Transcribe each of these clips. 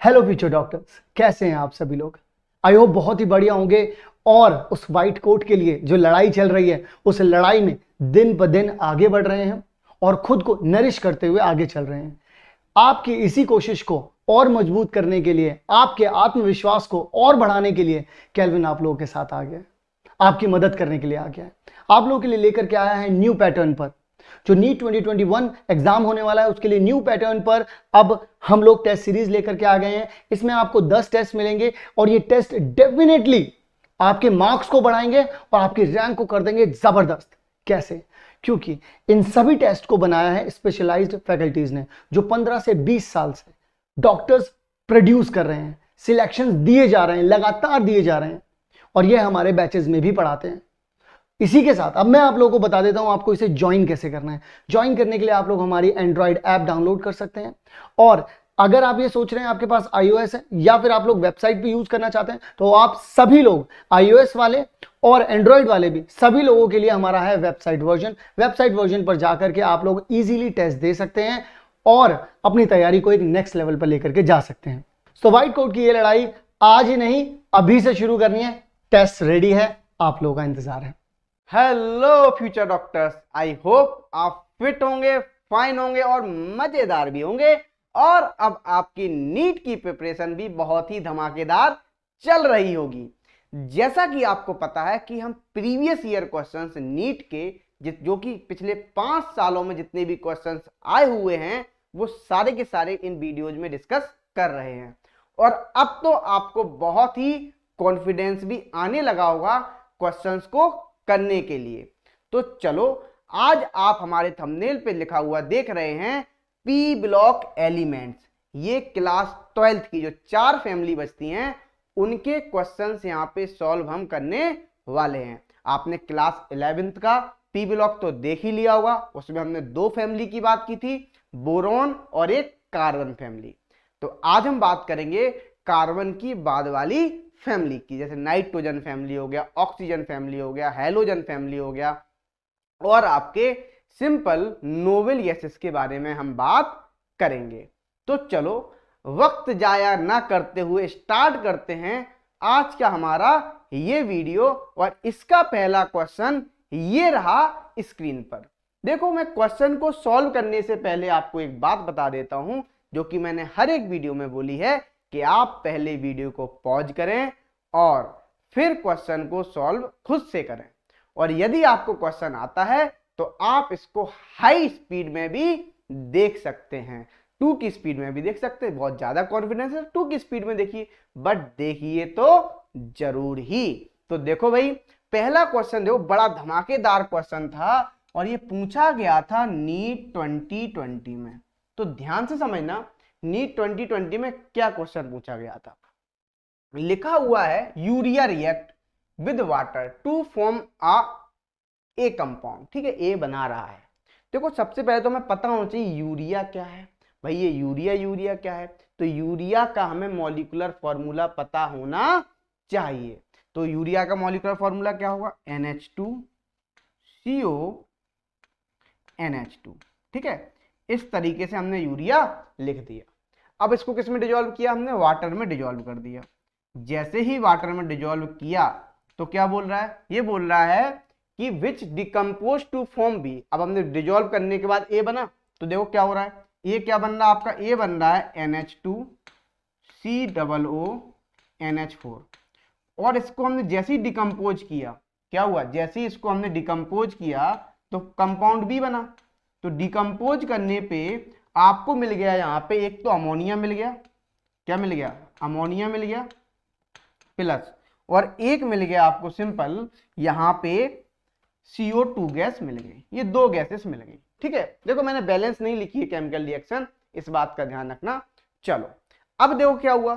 Hello future doctors, कैसे हैं आप सभी लोग। आई होप बहुत ही बढ़िया होंगे और उस वाइट कोट के लिए जो लड़ाई चल रही है उस लड़ाई में दिन ब दिन आगे बढ़ रहे हैं और खुद को नरिश करते हुए आगे चल रहे हैं। आपकी इसी कोशिश को और मजबूत करने के लिए, आपके आत्मविश्वास को और बढ़ाने के लिए केल्विन आप लोगों के साथ आ गया है, आपकी मदद करने के लिए आ गया है। आप लोगों के लिए लेकर के आया है न्यू पैटर्न पर। जो नीट 2021 एग्जाम होने वाला है उसके लिए न्यू पैटर्न पर अब हम लोग टेस्ट सीरीज लेकर के आ गए हैं। इसमें आपको 10 टेस्ट मिलेंगे और ये टेस्ट डेफिनेटली आपके मार्क्स को बढ़ाएंगे और आपकी रैंक को कर देंगे जबरदस्त। कैसे? क्योंकि इन सभी टेस्ट को बनाया है स्पेशलाइज्ड फैकल्टीज ने, जो 15 से 20 साल से डॉक्टर्स प्रोड्यूस कर रहे हैं, सिलेक्शंस दिए जा रहे हैं, लगातार दिए जा रहे हैं और ये हमारे बैचेस में भी पढ़ाते हैं। इसी के साथ अब मैं आप लोगों को बता देता हूं आपको इसे ज्वाइन कैसे करना है। ज्वाइन करने के लिए आप लोग हमारी एंड्रॉइड ऐप डाउनलोड कर सकते हैं और अगर आप ये सोच रहे हैं आपके पास iOS है या फिर आप लोग वेबसाइट भी यूज करना चाहते हैं तो आप सभी लोग iOS वाले और एंड्रॉइड वाले भी सभी लोगों के लिए हमारा है वेबसाइट वर्जन पर जाकर के आप लोग इजीली टेस्ट दे सकते हैं और अपनी तैयारी को एक नेक्स्ट लेवल पर लेकर के जा सकते हैं। तो व्हाइट कोट की ये लड़ाई आज ही नहीं अभी से शुरू करनी है। टेस्ट रेडी है, आप लोगों का इंतजार है। Hello future doctors, I hope आप फिट होंगे, फाइन होंगे और मजेदार भी होंगे। और अब आपकी नीट की प्रिपरेशन भी बहुत ही धमाकेदार चल रही होगी। जैसा कि आपको पता है कि हम प्रीवियस ईयर क्वेश्चंस नीट के जो कि पिछले 5 सालों में जितने भी क्वेश्चंस आए हुए हैं वो सारे के सारे इन वीडियोज में डिस्कस कर रहे हैं। और अब तो आपको बहुत ही कॉन्फिडेंस भी आने लगा होगा क्वेश्चंस को करने के लिए। तो चलो, आज आप हमारे थंबनेल पे लिखा हुआ देख रहे हैं पी ब्लॉक एलिमेंट्स। ये क्लास 12th की जो 4 फैमिली बचती हैं उनके क्वेश्चंस यहाँ पे सॉल्व हम करने वाले हैं। आपने क्लास 11th का पी ब्लॉक तो देख ही लिया होगा, उसमें हमने 2 फैमिली की बात की थी, बोरोन और एक कार्बन फैमिली। तो आज हम बात करेंगे कार्बन की बाद वाली फैमिली की, जैसे नाइट्रोजन फैमिली हो गया, ऑक्सीजन फैमिली हो गया, हेलोजन फैमिली हो गया और आपके सिंपल नोबल गैसेस के बारे में हम बात करेंगे। तो चलो वक्त जाया ना करते हुए स्टार्ट करते हैं आज का हमारा ये वीडियो। और इसका पहला क्वेश्चन ये रहा स्क्रीन पर। देखो, मैं क्वेश्चन को सॉल्व करने से पहले आपको एक बात बता देता हूं जो कि मैंने हर एक वीडियो में बोली है कि आप पहले वीडियो को पॉज करें और फिर क्वेश्चन को सॉल्व खुद से करें। और यदि आपको क्वेश्चन आता है तो आप इसको हाई स्पीड में भी देख सकते हैं, 2 की स्पीड में भी देख सकते हैं। बहुत ज्यादा कॉन्फिडेंस है 2 की स्पीड में देखिए, बट देखिए तो जरूर ही। तो देखो भाई, पहला क्वेश्चन देखो, बड़ा धमाकेदार क्वेश्चन था और ये पूछा गया था नीट 2020 में। तो ध्यान से समझना, नीट 2020 में क्या क्वेश्चन पूछा गया था। लिखा हुआ है urea react with water to form a compound. ठीक है, ए बना रहा है। देखो, सबसे पहले तो हमें पता होना चाहिए यूरिया क्या है। भाई ये यूरिया क्या है, तो यूरिया का हमें मॉलिक्यूलर फॉर्मूला पता होना चाहिए। तो यूरिया का मॉलिक्यूलर फॉर्मूला क्या होगा, NH2CO NH2। ठीक है, इस तरीके से हमने यूरिया लिख दिया। अब इसको किस में डिजोल्व किया, हमने वाटर में डिजोल्व कर दिया। जैसे ही वाटर में डिजोल्व किया तो क्या बोल रहा है, ये बोल रहा है कि विच डिकम्पोज टू फॉर्म बी। अब हमने डिजोल्व करने के बाद ए बना, तो देखो क्या हो रहा है, ये क्या बन रहा है आपका, ए बन रहा है NH2COO NH4। और इसको हमने जैसे ही डिकम्पोज किया, क्या हुआ, जैसे ही इसको हमने डिकम्पोज किया तो कंपाउंड बी बना। तो डिकम्पोज करने पे आपको मिल गया यहाँ पे एक तो अमोनिया मिल गया, क्या मिल गया, अमोनिया मिल गया प्लस, और एक मिल गया आपको सिंपल यहाँ पे CO2 गैस मिल गई। ये 2 गैसेस मिल गई। ठीक है, देखो मैंने बैलेंस नहीं लिखी है केमिकल रिएक्शन, इस बात का ध्यान रखना। चलो अब देखो क्या हुआ,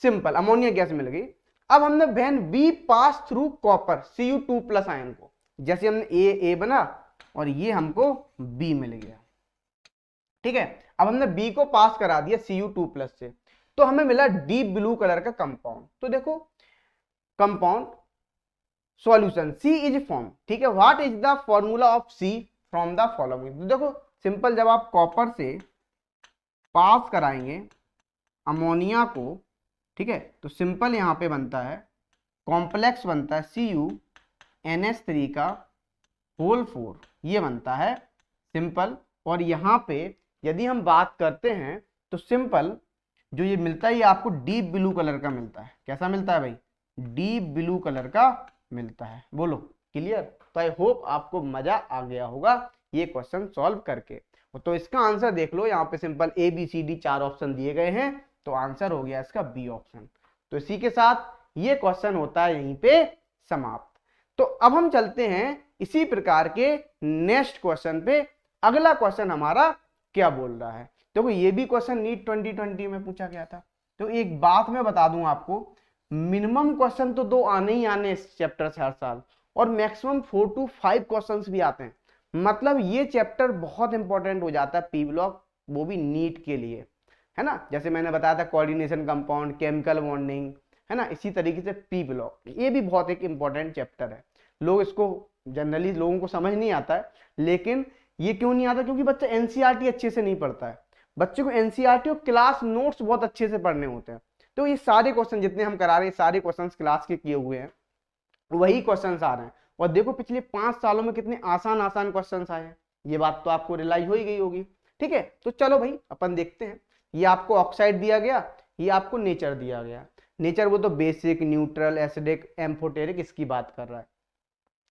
सिंपल अमोनिया गैस मिल गई। अब हमने when B pass through copper Cu2+ ion को, जैसे हमने ए बना और ये हमको बी मिल गया। ठीक है, अब हमने बी को पास करा दिया Cu2+ से, तो हमें मिला डीप ब्लू कलर का कंपाउंड। तो देखो compound solution C is form. ठीक है, what is the formula of C from the following. तो देखो सिंपल, जब आप कॉपर से पास कराएंगे अमोनिया को, ठीक है, तो सिंपल यहाँ पे बनता है, कॉम्प्लेक्स बनता है CuNH3 का होल 4, ये बनता है सिंपल। और यहाँ पे यदि हम बात करते हैं तो सिंपल जो ये मिलता है ये आपको डीप ब्लू कलर का मिलता है। कैसा मिलता है भाई? डीप ब्लू कलर का मिलता है। बोलो क्लियर? तो आई होप आपको मजा आ गया होगा ये क्वेश्चन सॉल्व करके। तो इसका आंसर देख लो, यहाँ पे सिंपल ABCD 4 ऑप्शन दिए गए हैं, तो आंसर हो गया इसका बी ऑप्शन। तो इसी के साथ ये क्वेश्चन होता है यहीं पे समाप्त। तो अब हम चलते हैं इसी प्रकार के नेक्स्ट क्वेश्चन पे। अगला क्वेश्चन हमारा क्या बोल रहा है? देखो ये भी क्वेश्चन नीट 2020 में पूछा गया था। तो एक बात मैं बता दूं आपको, मिनिमम क्वेश्चन तो 2 आने ही आने इस चैप्टर से हर साल, और मैक्सिमम 4 to 5 क्वेश्चंस भी आते हैं। मतलब ये चैप्टर बहुत इंपॉर्टेंट हो जाता है पी ब्लॉक, वो भी नीट के लिए, है ना। जैसे मैंने बताया था कोऑर्डिनेशन कंपाउंड, केमिकल बॉन्डिंग, है ना, इसी तरीके से पी ब्लॉक ये भी बहुत एक इंपॉर्टेंट चैप्टर है। लोग इसको जनरली लोगों को समझ नहीं आता है, लेकिन ये क्यों नहीं आता? क्योंकि बच्चा एनसीईआरटी अच्छे से नहीं पढ़ता है। बच्चे को एनसीईआरटी और क्लास नोट्स बहुत अच्छे से पढ़ने होते हैं। तो ये सारे क्वेश्चन जितने हम करा रहे हैं, सारे क्वेश्चंस क्लास के किए हुए हैं, वही क्वेश्चंस आ रहे हैं। और देखो पिछले 5 सालों में कितने आसान आसान क्वेश्चंस आए हैं, ये बात तो आपको रियलाइज हो ही गई होगी। ठीक है, तो चलो भाई अपन देखते हैं। ये आपको ऑक्साइड दिया गया, ये आपको नेचर दिया गया। नेचर वो तो बेसिक, न्यूट्रल, एसिडिक, एम्फोटेरिक इसकी बात कर रहा है।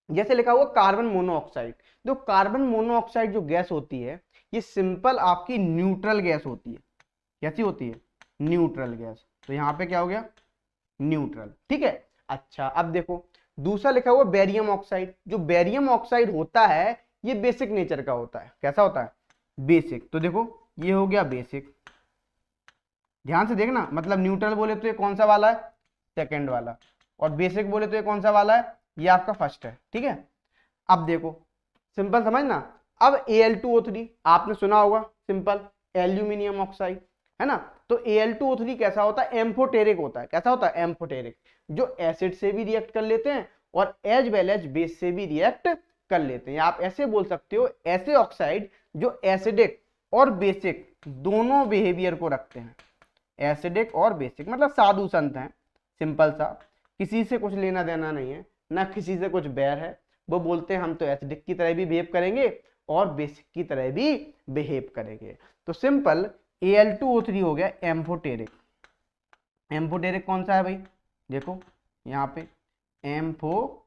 जैसे लिखा हुआ कार्बन मोनोऑक्साइड, तो कार्बन मोनोऑक्साइड जो गैस होती है ये सिंपल आपकी न्यूट्रल गैस होती है। कैसी होती है? Neutral gas. तो यहाँ पे क्या हो गया? न्यूट्रल। ठीक है, अच्छा अब देखो दूसरा लिखा हुआ बेरियम ऑक्साइड। जो बेरियम ऑक्साइड होता है ये बेसिक नेचर का होता है। कैसा होता है? बेसिक। तो देखो ये हो गया बेसिक, ध्यान से देखना, मतलब न्यूट्रल बोले तो ये कौन सा वाला है? सेकंड वाला, और बेसिक बोले तो ये कौन सा वाला है? ये आपका फर्स्ट है। ठीक है, अब देखो सिंपल समझना। अब Al2O3 आपने सुना होगा, सिंपल एल्यूमिनियम ऑक्साइड, है ना। तो Al2O3 कैसा होता है? एम्फोटेरिक होता है। कैसा होता है? एम्फोटेरिक, जो एसिड से भी रिएक्ट कर लेते हैं और एज वेल एज बेस से भी रिएक्ट कर लेते हैं। आप ऐसे बोल सकते हो, ऐसे ऑक्साइड जो एसिडिक और बेसिक दोनों बिहेवियर को रखते हैं। एसिडिक और बेसिक मतलब साधु संत हैं, सिंपल सा, किसी से कुछ लेना देना नहीं है, ना किसी से कुछ बैर है। वो बोलते हैं हम तो एसिडिक की तरह भी बिहेव करेंगे और बेसिक की तरह भी बिहेव करेंगे। तो सिंपल Al2O3 हो गया एम्फोटेरिक। एम्फोटेरिक कौन सा है भाई? देखो यहाँ पे एम्फोटेरिक।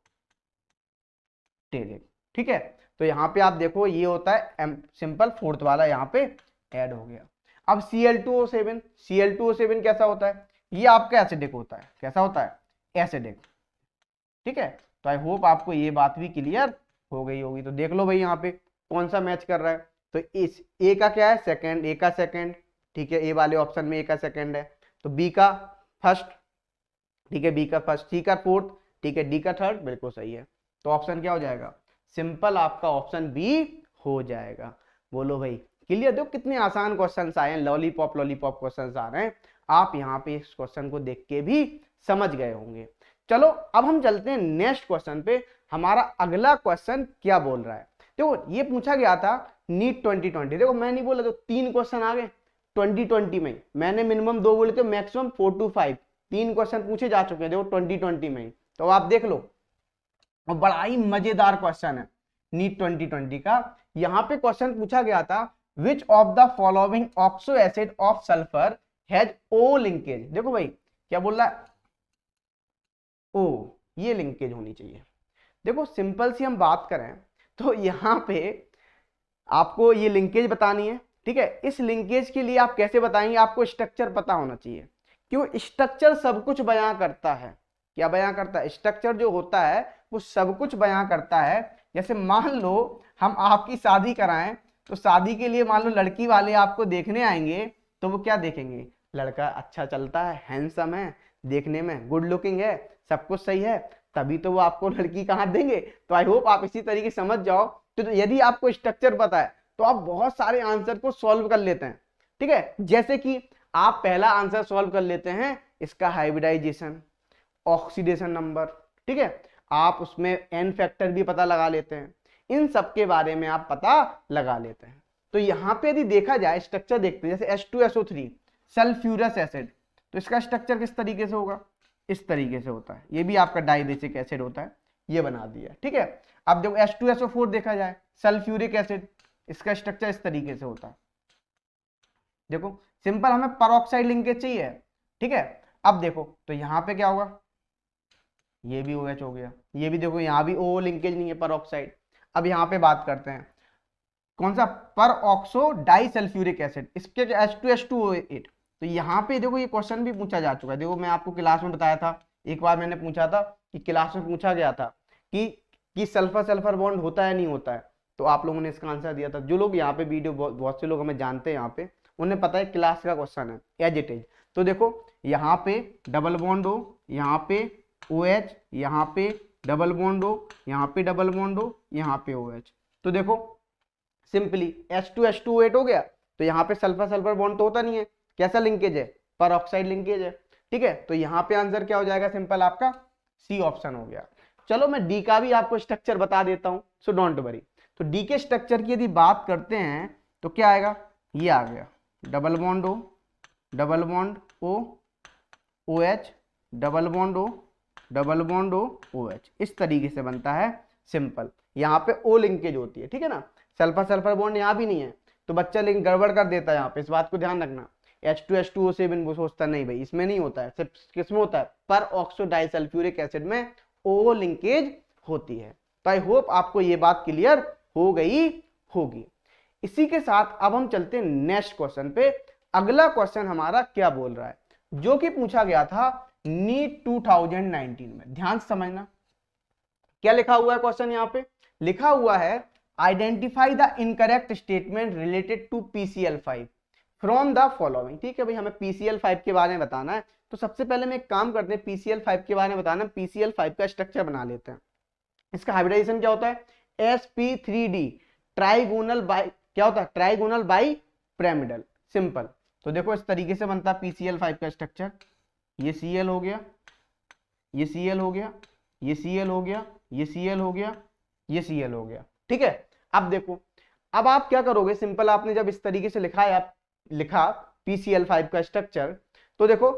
ठीक है, तो यहाँ पे आप देखो ये होता है सिंपल फोर्थ वाला यहाँ पे ऐड हो गया। अब Cl2O7, Cl2O7 कैसा होता है? ये आपका एसिडिक होता है। कैसा होता है? एसिडिक। ठीक है, तो आई होप आपको ये बात भी क्लियर हो गई होगी। तो देख लो भाई यहाँ पे कौन सा मैच कर रहा है। तो इस ए का क्या है? सेकंड। ए का सेकंड, ठीक है, ए वाले ऑप्शन में ए का सेकंड है, तो बी का फर्स्ट, ठीक है, बी का फर्स्ट, सी का फोर्थ, ठीक है, डी का थर्ड, बिल्कुल सही है। तो ऑप्शन क्या हो जाएगा? सिंपल आपका ऑप्शन बी हो जाएगा। बोलो भाई क्लियर? देखो कितने आसान क्वेश्चन आए हैं, लॉलीपॉप लॉलीपॉप क्वेश्चन आ रहे हैं। आप यहाँ पे इस क्वेश्चन को देख के भी समझ गए होंगे। चलो अब हम चलते हैं नेक्स्ट क्वेश्चन पे। हमारा अगला क्वेश्चन क्या बोल रहा है? देखो ये पूछा गया था नीट 2020। देखो मैं नहीं बोला, तो 3 क्वेश्चन आ गए 2020 में। मैंने मिनिमम 2 बोले थे, मैक्सिमम 4 to 5, 3 क्वेश्चन पूछे जा चुके हैं देखो 2020 में। तो आप देख लो, और बड़ा ही मजेदार क्वेश्चन है नीट 2020 का। यहाँ पे क्वेश्चन पूछा गया था, which of the following oxo acid of sulphur has O linkage. देखो भाई क्या बोल रहा है? ओ, ये लिंकेज होनी चाहिए। देखो सिंपल सी हम बात करें तो यहाँ पे आपको ये लिंकेज बतानी है। ठीक है, इस लिंकेज के लिए आप कैसे बताएंगे? आपको स्ट्रक्चर पता होना चाहिए। क्यों? स्ट्रक्चर सब कुछ बयां करता है। क्या बयां करता है? स्ट्रक्चर जो होता है वो सब कुछ बयां करता है। जैसे मान लो हम आपकी शादी कराएं, तो शादी के लिए मान लो लड़की वाले आपको देखने आएंगे, तो वो क्या देखेंगे? लड़का अच्छा चलता है, हैंडसम है, देखने में गुड लुकिंग है, सब कुछ सही है, तभी तो वो आपको लड़की का हाथ देंगे। तो आई होप आप इसी तरीके समझ जाओ। तो यदि आपको स्ट्रक्चर पता है तो आप बहुत सारे आंसर को सॉल्व कर लेते हैं। ठीक है, जैसे कि आप पहला आंसर सॉल्व कर लेते हैं इसका हाइब्रिडाइजेशन, ऑक्सीडेशन नंबर, ठीक है, आप उसमें एन फैक्टर भी पता लगा लेते हैं, इन सब के बारे में आप पता लगा लेते हैं। तो यहाँ पे यदि देखा जाए स्ट्रक्चर देखते हैं, जैसे H2SO3 सल्फ्यूरस एसिड, तो इसका स्ट्रक्चर किस तरीके से होगा, इस तरीके से होता है, ये भी आपका डाइबेसिक एसिड होता है, ये बना दिया, ठीक है। अब जब H2SO4 देखा जाए, सल्फ्यूरिक एसिड, इसका स्ट्रक्चर इस तरीके से होता है, देखो सिंपल, हमें परऑक्साइड लिंकेज चाहिए, ठीक है। अब देखो तो यहाँ पे क्या होगा, ये भी OH हो गया, ये भी देखो यहाँ भी O लिंकेज नहीं है, परऑक्साइड। अब यहाँ पे बात करते हैं कौन सा, पर ऑक्सो डाइसल्फ्यूरिक एसिड, इसके H2H2O8, तो यहाँ पे देखो ये क्वेश्चन भी पूछा जा चुका है, देखो मैं आपको क्लास में बताया था, एक बार मैंने पूछा था कि क्लास में पूछा गया था कि सल्फर सल्फर बॉन्ड होता है नहीं होता है, तो आप लोगों ने इसका आंसर दिया था। जो लोग यहाँ पे वीडियो बहुत से लोग हमें जानते हैं यहाँ पे, उन्हें पता है क्लास का क्वेश्चन है एज इट इज। तो देखो यहाँ पे डबल बॉन्ड हो, यहाँ पे OH, यहाँ पे डबल बॉन्ड हो, यहाँ पे डबल बॉन्ड हो, यहाँ पे OH, तो देखो सिंपली H2H2O8 हो गया, तो यहाँ पे सल्फर सल्फर बॉन्ड तो होता नहीं है, कैसा लिंकेज है, पर ऑक्साइड लिंकेज है, ठीक है। तो यहाँ पे आंसर क्या हो जाएगा, सिंपल आपका सी ऑप्शन हो गया। चलो मैं डी का भी आपको स्ट्रक्चर बता देता हूँ, सो डोंट वरी। तो डी के स्ट्रक्चर की यदि बात करते हैं तो क्या आएगा, ये आ गया, double bond O, double bond O, OH, double bond O, double bond O, OH, इस तरीके से बनता है सिंपल। यहाँ पे O लिंकेज होती है, ठीक है ना, सल्फर सल्फर बॉन्ड यहाँ भी नहीं है, तो बच्चा लिंक गड़बड़ कर देता है यहाँ पे, इस बात को ध्यान रखना। H2H2O से भी सोचता नहीं भाई इसमें नहीं होता है, सिर्फ किसमें होता है, पर ऑक्सो डाइसल्फ्यूरिक एसिड में O लिंकेज होती है। तो आई होप आपको ये बात क्लियर हो गई होगी। इसी के साथ अब हम चलते हैं नेक्स्ट क्वेश्चन पे। अगला क्वेश्चन हमारा क्या बोल रहा है, जो कि पूछा गया था नीट 2019 में, ध्यान से समझना क्या लिखा हुआ है क्वेश्चन। यहाँ पे लिखा हुआ है identify the incorrect statement related to PCl5 from the following. ठीक है भाई, हमें PCl5 के बारे में बताना है, तो सबसे पहले मैं एक काम करते हैं, PCl5 के बारे में बताना, PCl5 का स्ट्रक्चर बना लेते हैं। इसका हाइब्रिडाइजेशन क्या होता है, sp3d ट्राइगोनल बाई, क्या होता है, ट्राइगोनल बाई पिरामिडल, सिंपल। तो देखो इस तरीके से बनता है PCl5 का स्ट्रक्चर, ये Cl हो गया, ये Cl हो गया, ये Cl हो गया, ये Cl हो गया, ये Cl हो गया, ठीक है। अब देखो, अब आप क्या करोगे, सिंपल आपने जब इस तरीके से लिखा PCl5 का स्ट्रक्चर, तो देखो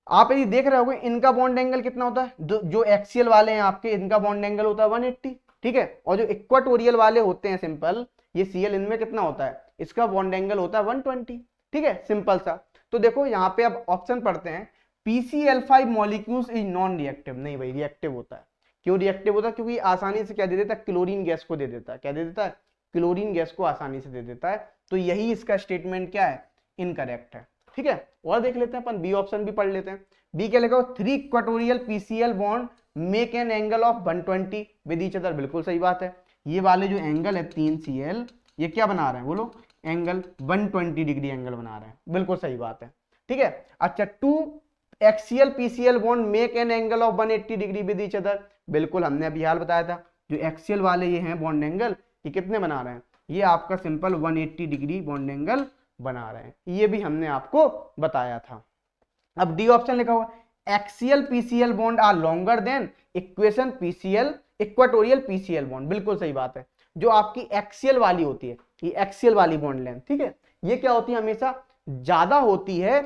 आप यदि देख रहे होगे इनका बॉन्ड एंगल कितना होता है, जो एक्सियल वाले हैं आपके, इनका बॉन्ड एंगल होता है 180, ठीक है। और जो इक्वाटोरियल वाले होते हैं सिंपल, ये Cl, इनमें कितना होता है, इसका बॉन्ड एंगल होता है 120, ठीक है, सिंपल सा। तो देखो यहाँ पे अब ऑप्शन पढ़ते हैं, PCl5 molecules is non reactive, नहीं भाई रिएक्टिव होता है। क्यों रिएक्टिव होता है, क्योंकि आसानी से क्या दे देता है, क्लोरीन गैस को दे देता है, क्या दे देता है, क्लोरीन गैस को आसानी से दे देता है। तो यही इसका स्टेटमेंट क्या है, इनकरेक्ट है, ठीक है। और देख लेते हैं अपन, बी ऑप्शन भी पढ़ लेते हैं। बी क्या लिखा, 3 equatorial PCl bond make an angle of 120 with each other, बिल्कुल सही बात है। ये वाले जो एंगल है 3 Cl, ये क्या बना रहे हैं बोलो, एंगल 120 डिग्री एंगल बना रहे हैं, बिल्कुल सही बात है, ठीक है। अच्छा, 2 axial PCl bond make an angle of 180 degree with each other, बिल्कुल हमने अभी हाल बताया था, जो एक्सियल वाले ये हैं बॉन्ड एंगल, ये कितने बना रहे हैं, ये आपका सिंपल 180 डिग्री बॉन्ड एंगल बना रहे हैं, ये भी हमने आपको बताया था। अब डी ऑप्शन लिखा हुआ, axial PCl bond are longer than equation PCl equatorial PCl bond, बिल्कुल सही बात है। जो आपकी एक्सियल वाली होती है, ये एक्सियल वाली बॉन्ड लेंथ, ठीक है, ये क्या होती है, हमेशा ज्यादा होती है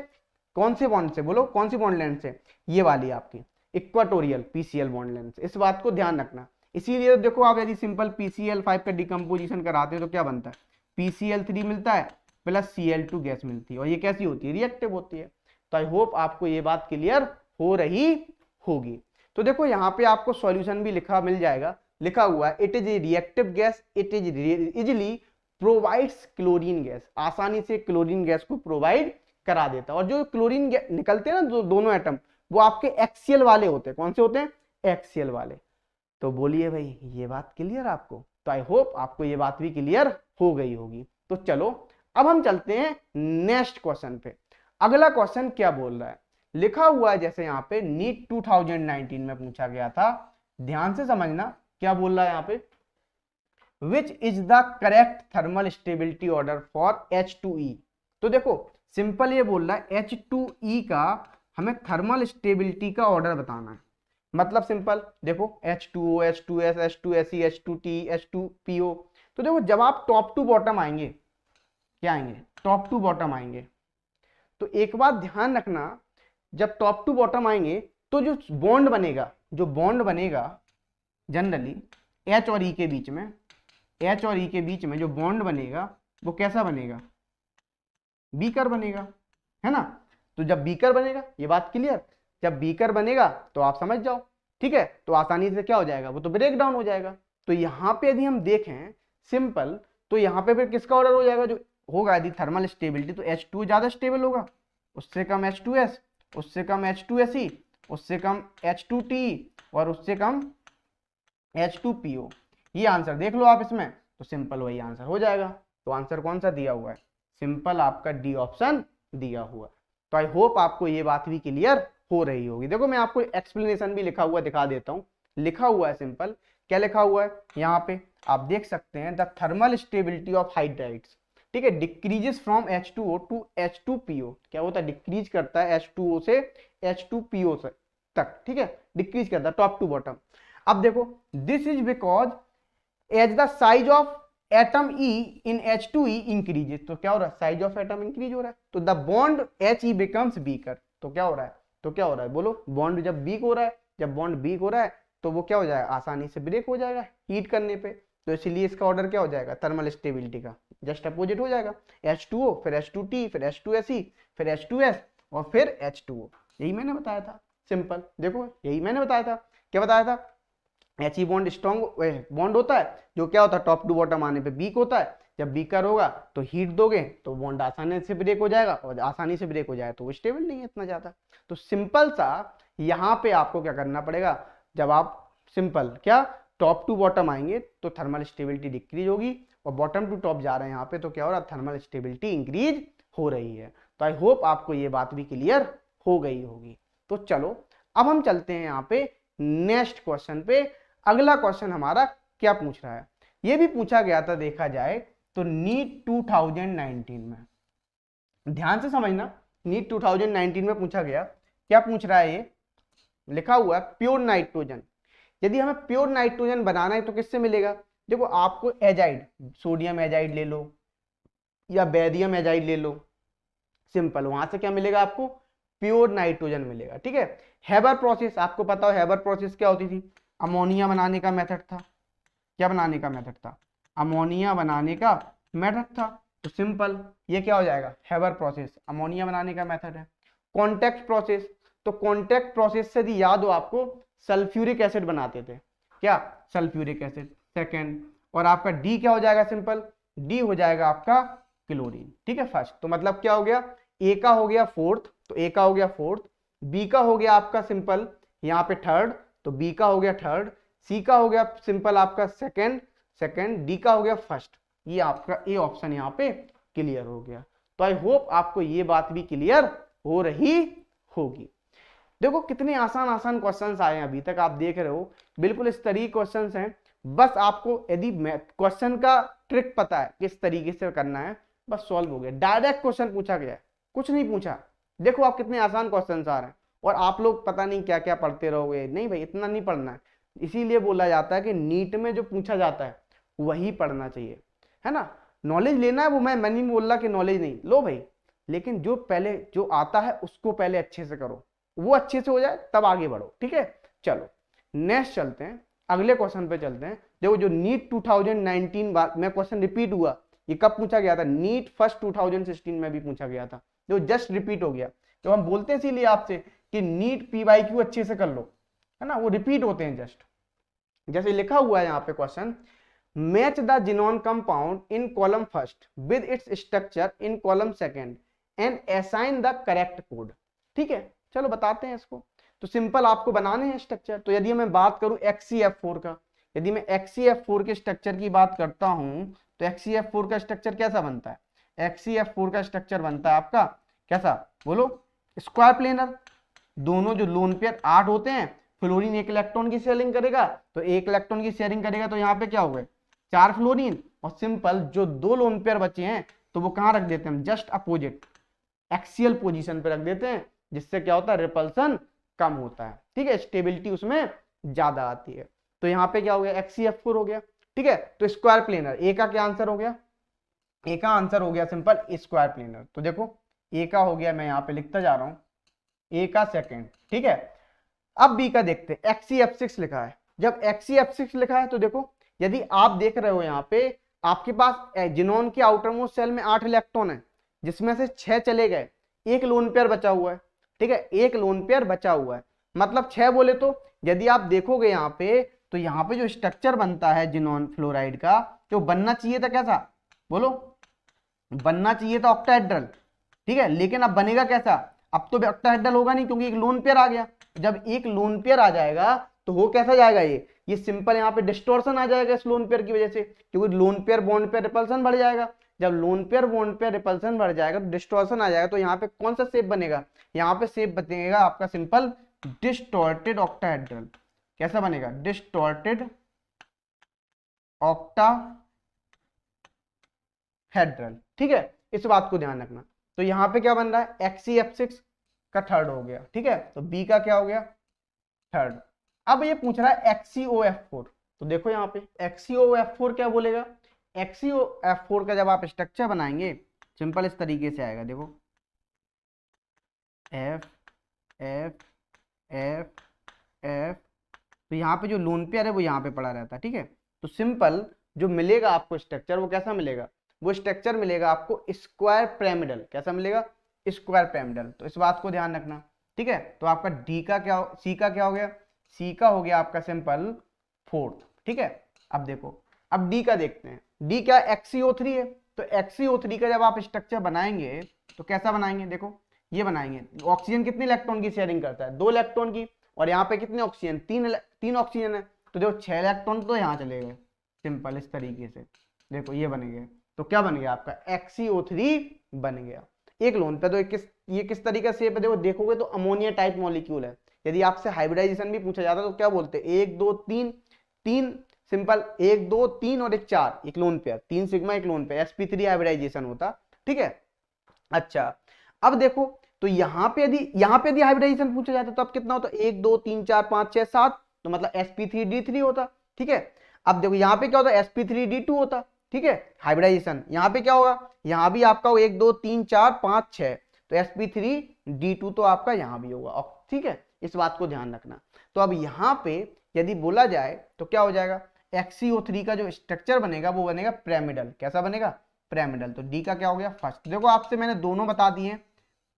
कौन से बॉन्ड से, बोलो कौन सी बॉन्ड लेंथ से, ये वाली आपकी इक्वाटोरियल PCl बॉन्ड लेंथ से, इस बात को ध्यान रखना। इसीलिए देखो आप यदि सिंपल PCl5 का डिकम्पोजिशन कराते हो तो क्या बनता है, PCl3 मिलता है प्लस Cl2 गैस मिलती है, और ये कैसी होती है, रिएक्टिव होती है। तो आई होप आपको ये बात क्लियर हो रही होगी। तो देखो यहाँ पे आपको सॉल्यूशन भी मिल जाएगा, लिखा हुआ है it is a reactive gas, it is easily provides chlorine gas, आसानी से क्लोरीन गैस को प्रोवाइड करा देता है। और जो क्लोरीन निकलते हैं ना दोनों एटम, वो आपके एक्सियल वाले होते हैं, कौन से होते हैं, एक्सियल वाले। तो बोलिए भाई ये बात क्लियर आपको, तो आई होप आपको ये बात भी क्लियर हो गई होगी। तो चलो अब हम चलते हैं नेक्स्ट क्वेश्चन पे। अगला क्वेश्चन क्या बोल रहा है, लिखा हुआ है जैसे यहाँ पे नीट 2019 में पूछा गया था, ध्यान से समझना क्या बोल रहा है यहाँ पे, which is the correct thermal stability order for H2E। तो देखो सिंपल ये बोल रहा है H2E का हमें थर्मल स्टेबिलिटी का ऑर्डर बताना है। मतलब सिंपल देखो H2O, H2S, H2Se, H2T, H2PO। तो देखो जब आप टॉप टू बॉटम आएंगे, क्या आएंगे, टॉप टू बॉटम आएंगे, तो एक बात ध्यान रखना, जब टॉप टू बॉटम आएंगे तो जो बॉन्ड बनेगा जनरली H और E के बीच में, H और E के बीच में जो बॉन्ड बनेगा वो कैसा बनेगा, बीकर बनेगा, है ना। तो जब बीकर बनेगा, ये बात क्लियर, जब बीकर बनेगा तो आप समझ जाओ, ठीक है, तो आसानी से क्या हो जाएगा, वो तो ब्रेक डाउन हो जाएगा। तो यहाँ पे यदि हम देखें सिंपल, तो यहाँ पे फिर किसका ऑर्डर हो जाएगा, जो होगा यदि थर्मल स्टेबिलिटी, तो H2 ज्यादा स्टेबल होगा, उससे कम H2S, उससे कम H2Se, उससे कम H2TE और उससे कम H2PO। ये आंसर देख लो आप इसमें, तो सिंपल वही आंसर हो जाएगा। तो आंसर कौन सा दिया हुआ है, सिंपल आपका डी ऑप्शन दिया हुआ है। तो आई होप आपको ये बात भी क्लियर हो रही होगी। देखो मैं आपको एक्सप्लेनेशन भी लिखा हुआ दिखा देता हूँ, लिखा हुआ है सिंपल, क्या लिखा हुआ है यहाँ पे आप देख सकते हैं, the thermal stability of hydrides, ठीक है, decreases from H2O to H2PO। क्या होता है, डिक्रीज करता है H2O से H2PO तक, ठीक है, डिक्रीज करता है टॉप टू बॉटम। अब देखो this is because as the size of atom E in H2E increases, तो क्या हो रहा है, साइज ऑफ एटम इंक्रीज हो रहा है, तो the bond HE becomes weaker. तो क्या हो रहा है, तो क्या हो रहा है बोलो, बॉन्ड जब वीक हो रहा है, जब बॉन्ड वीक हो रहा है तो वो क्या हो जाएगा, आसानी से ब्रेक हो जाएगा हीट करने पे। तो इसलिए इसका ऑर्डर क्या हो जाएगा, थर्मल स्टेबिलिटी का जस्ट अपोजिट हो जाएगा, H2O फिर H2T फिर H2Se फिर H2S और फिर H2O। यही मैंने बताया था सिंपल, देखो यही मैंने बताया था, क्या बताया था, He बॉन्ड स्ट्रॉन्ग बॉन्ड होता है जो क्या होता है, टॉप टू बॉटम आने पे वीक होता है, जब वीकर होगा तो हीट दोगे तो बॉन्ड आसानी से ब्रेक हो जाएगा, और आसानी से ब्रेक हो जाए तो वो स्टेबल नहीं है इतना ज्यादा। तो सिंपल सा यहाँ पे आपको क्या करना पड़ेगा, जब आप सिंपल क्या टॉप टू बॉटम आएंगे तो थर्मल स्टेबिलिटी डिक्रीज होगी, और बॉटम टू टॉप जा रहे हैं यहाँ पे तो क्या हो रहा है, थर्मल स्टेबिलिटी इंक्रीज हो रही है। तो आई होप आपको ये बात भी क्लियर हो गई होगी। तो चलो अब हम चलते हैं यहाँ पे नेक्स्ट क्वेश्चन पे। अगला क्वेश्चन हमारा क्या पूछ रहा है, ये भी पूछा गया था देखा जाए तो नीट 2019 में, ध्यान से समझना, नीट 2019 में पूछा गया, क्या पूछ रहा है, ये लिखा हुआ है प्योर नाइट्रोजन। यदि हमें प्योर नाइट्रोजन बनाना है तो किससे मिलेगा, देखो आपको एजाइड, सोडियम एजाइड ले लो या बेरियम एजाइड ले लो, सिंपल वहां से क्या मिलेगा आपको, प्योर नाइट्रोजन मिलेगा, ठीक है। हेबर प्रोसेस, आपको पता हो हेबर प्रोसेस क्या होती थी, अमोनिया बनाने का मेथड था, क्या बनाने का मेथड था, अमोनिया बनाने का मेथड था। तो सिंपल ये क्या हो जाएगा, हेबर प्रोसेस, अमोनिया बनाने का मेथड है। कॉन्टैक्ट प्रोसेस, तो कॉन्टैक्ट प्रोसेस से यदि याद हो आपको, सल्फ्यूरिक एसिड बनाते थे, क्या सल्फ्यूरिक एसिड सेकेंड, और आपका डी क्या हो जाएगा, सिंपल डी हो जाएगा आपका क्लोरीन, ठीक है फर्स्ट। तो मतलब क्या हो गया, ए का हो गया फोर्थ, तो ए का हो गया फोर्थ, बी का हो गया आपका सिंपल यहाँ पे थर्ड, तो बी का हो गया थर्ड, सी का हो गया सिंपल आपका सेकंड, डी का हो गया फर्स्ट। ये आपका ए ऑप्शन यहाँ पे क्लियर हो गया। तो आई होप आपको ये बात भी क्लियर हो रही होगी। देखो कितने आसान आसान क्वेश्चंस आए हैं अभी तक, आप देख रहे हो बिल्कुल इस तरीके क्वेश्चंस हैं। बस आपको यदि क्वेश्चन का ट्रिक पता है किस तरीके से करना है, बस सॉल्व हो गया। डायरेक्ट क्वेश्चन पूछा गया है, कुछ नहीं पूछा। देखो आप कितने आसान क्वेश्चंस आ रहे हैं, और आप लोग पता नहीं क्या क्या पढ़ते रहोगे। नहीं भाई, इतना नहीं पढ़ना है। इसीलिए बोला जाता है कि नीट में जो पूछा जाता है वही पढ़ना चाहिए, है ना। नॉलेज लेना है, वो मैं नहीं बोल रहा कि नॉलेज नहीं लो भाई, लेकिन जो पहले जो आता है उसको पहले अच्छे से करो, वो अच्छे से हो जाए तब आगे बढ़ो, ठीक है। चलो नेक्स्ट चलते हैं, अगले क्वेश्चन पे चलते हैं। देखो जो नीट 2019 में क्वेश्चन रिपीट हुआ, ये कब पूछा गया था, नीट फर्स्ट 2016 में भी पूछा गया था, जो जस्ट रिपीट हो गया। तो हम बोलते हैं इसीलिए आपसे कि नीट PYQ अच्छे से कर लो, है ना, वो रिपीट होते हैं जस्ट। जैसे लिखा हुआ है यहाँ पे question, match the xenon compound in column first with its structure in column second and assign the correct code. ठीक है, चलो बताते हैं इसको। तो सिंपल आपको बनाने हैं स्ट्रक्चर। तो यदि मैं बात करूं HCF4 का, यदि मैं HCF4 के स्ट्रक्चर की बात करता हूं तो HCF4 का स्ट्रक्चर कैसा बनता है, HCF4 का स्ट्रक्चर बनता है आपका कैसा, बोलो, स्क्वायर प्लेनर। दोनों जो लोन पेयर 8 होते हैं, फ्लोरीन 1 इलेक्ट्रॉन की शेयरिंग करेगा, तो 1 इलेक्ट्रॉन की शेयरिंग करेगा, तो यहाँ पे क्या हो गए 4 फ्लोरीन। और सिंपल जो 2 लोन पेयर बचे हैं तो वो कहाँ रख देते हैं, जस्ट अपोजिट एक्सियल पोजीशन पे रख देते हैं, जिससे क्या होता है, रिपल्सन कम होता है। ठीक है, स्टेबिलिटी उसमें ज्यादा आती है। तो यहाँ पे क्या हो गया, HCF4 हो गया। ठीक है, तो स्क्वायर प्लेनर, ए का क्या आंसर हो गया, ए का आंसर हो गया सिंपल स्क्वायर प्लेनर। तो देखो ए का हो गया, मैं यहाँ पे लिखता जा रहा हूँ, ए का सेकंड, ठीक है। अब बी का देखते हैं, XeF6 लिखा है। जब XeF6 लिखा है तो देखो, यदि आप देख रहे हो यहाँ पे आपके पास जिनोन के आउटर मोस्ट सेल में 8 इलेक्ट्रॉन है, जिसमें से 6 चले गए, एक लोन पेयर बचा हुआ है, ठीक है, एक लोन पेयर बचा हुआ है, मतलब 6 बोले तो यदि आप देखोगे यहाँ पे, तो यहाँ पे जो स्ट्रक्चर बनता है जिनोन फ्लोराइड का, जो बनना चाहिए था कैसा, बोलो, बनना चाहिए था ऑक्टाहेड्रल, ठीक है, लेकिन अब बनेगा कैसा, अब तो ऑक्टाहेड्रल होगा नहीं, क्योंकि एक लोन पेयर आ गया। जब एक लोन पेयर आ जाएगा तो वो कैसा जाएगा, ये सिंपल यहाँ पे डिस्टॉर्शन आ जाएगा इस लोन पेयर की वजह से, क्योंकि lone pair bond pair repulsion बढ़ जाएगा। जब lone pair bond pair repulsion बढ़ जाएगा तो डिस्टॉर्शन आ जाएगा, तो यहाँ पे कौन सा शेप बनेगा, यहाँ पे शेप बनेगा आपका सिंपल डिस्टॉर्टेड ऑक्टाहेड्रल। कैसा बनेगा, डिस्टॉर्टेड ऑक्टाहेड्रल, ठीक है, इस बात को ध्यान रखना। तो यहाँ पे क्या बन रहा है, XeF6 का थर्ड हो गया, ठीक है, तो बी का क्या हो गया, थर्ड। अब ये पूछ रहा है XeOF4, तो देखो यहाँ पे XeOF4 क्या बोलेगा, XeOF4 का जब आप स्ट्रक्चर बनाएंगे सिंपल इस तरीके से आएगा, देखो F F F F, तो यहाँ पे जो लोन पेयर है वो यहाँ पे पड़ा रहता है, ठीक है। तो सिंपल जो मिलेगा आपको स्ट्रक्चर वो कैसा मिलेगा, वो स्ट्रक्चर मिलेगा आपको स्क्वायर पिरामिडल। कैसा मिलेगा, स्क्वायर पिरामिडल। तो इस बात को ध्यान रखना, ठीक है। तो आपका डी का क्या, सी का क्या हो गया, सी का हो गया आपका सिंपल फोर्थ, ठीक है। अब देखो, अब डी का देखते हैं, डी क्या XeO3 है, तो XeO3 का जब आप स्ट्रक्चर बनाएंगे तो कैसा बनाएंगे, देखो ये बनाएंगे। ऑक्सीजन कितने इलेक्ट्रॉन की शेयरिंग करता है, 2 इलेक्ट्रॉन की, और यहाँ पे कितने ऑक्सीजन, 3 ऑक्सीजन है, तो देखो 6 इलेक्ट्रॉन तो यहाँ चले गए, सिंपल इस तरीके से देखो ये बन गया। तो क्या बन गया आपका XeO3 बन गया एक लोन पे। तो ये किस तरीके से देखो, देखोगे तो अमोनिया टाइप मॉलिक्यूल है। यदि आपसे हाइब्रिडाइजेशन भी पूछा जाता तो क्या बोलते हैं, 1 2 3 3, सिंपल 1 2 3 और 1 4, एक लोन पेयर, 3 सिग्मा एक लोन पेयर, sp3 हाइब्रिडाइजेशन होता, ठीक है। अच्छा, अब देखो, तो यहाँ पे यदि हाइब्रिडाइजेशन पूछा जाता तो अब कितना होता, 1 2 3 4 5 6 7, तो मतलब sp3d3 होता, ठीक है। अब देखो यहाँ पे क्या होता, sp3d2 होता, ठीक है, हाइब्रिडाइजेशन। यहाँ पे क्या होगा, यहाँ भी आपका 1 2 3 4 5 6, तो sp3d2 तो आपका यहाँ भी होगा, ठीक है, इस बात को ध्यान रखना। तो अब यहाँ पे यदि बोला जाए तो क्या हो जाएगा, XeO3 का जो स्ट्रक्चर बनेगा वो बनेगा पिरामिडल। कैसा बनेगा, पिरामिडल। तो डी का क्या हो गया, फर्स्ट। देखो आपसे मैंने दोनों बता दिए,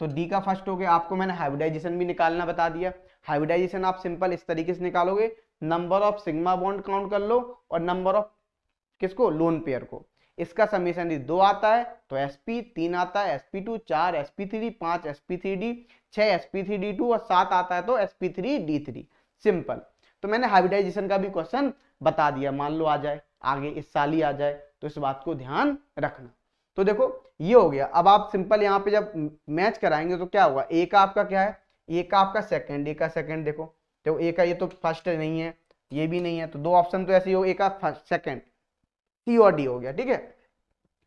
तो डी का फर्स्ट हो गया। आपको मैंने हाइब्रिडाइजेशन भी निकालना बता दिया। हाइब्रिडाइजेशन आप सिंपल इस तरीके से निकालोगे, number of sigma bond count कर लो और नंबर ऑफ किसको, लोन पेयर को। इसका समीशन 2 आता है तो sp, 3 आता है sp2, 4 sp3, 5 sp3d, 6 sp3d2 और 7 आता है तो sp3d3, सिंपल। तो मैंने हाइब्रिडाइजेशन का भी क्वेश्चन बता दिया, मान लो आ जाए आगे इस साल ही आ जाए, तो इस बात को ध्यान रखना। तो देखो ये हो गया। अब आप सिंपल यहाँ पे जब मैच कराएंगे तो क्या होगा, ए का आपका क्या है, ए का आपका सेकंड, ए का सेकंड देखो, तो ए का ये तो फर्स्ट नहीं है, ये भी नहीं है, तो 2 ऑप्शन तो ऐसे ही हो, ए का फर्स्ट सेकंड, सी और डी हो गया, ठीक है।